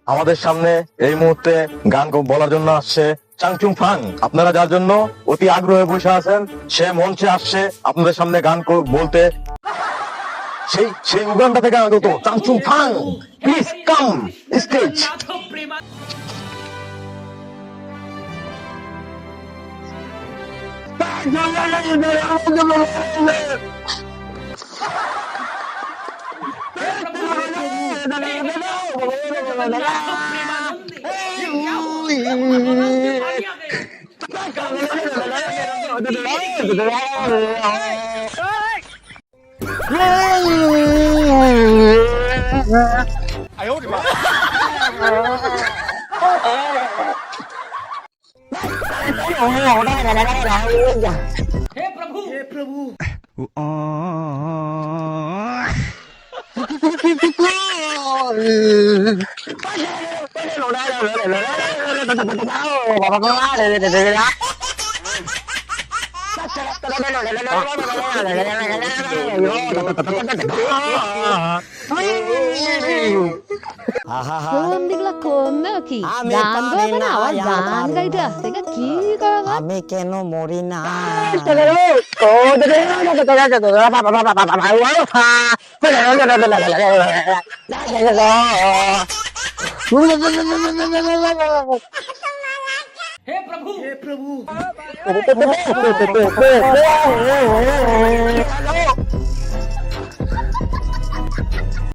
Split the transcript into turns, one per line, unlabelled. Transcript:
আমাদের সামনে এই মুহূর্তে গান বলার জন্য আসছে চাংচুং ফাং। আপনারা যার জন্য অতি আগ্রহে বসে আছেন, সে মঞ্চে আসছে আপনাদের সামনে গান বলতে। সেই সেই উগান্ডা থেকে আগত চাংচুং ফাং, প্লিজ কাম স্টেজ।
কোন দিকলা কমবে কি গান গাবে না আবার গান গাইতে আসতে কি করা
আমি কেন মরি না
हे प्रभु हे प्रभु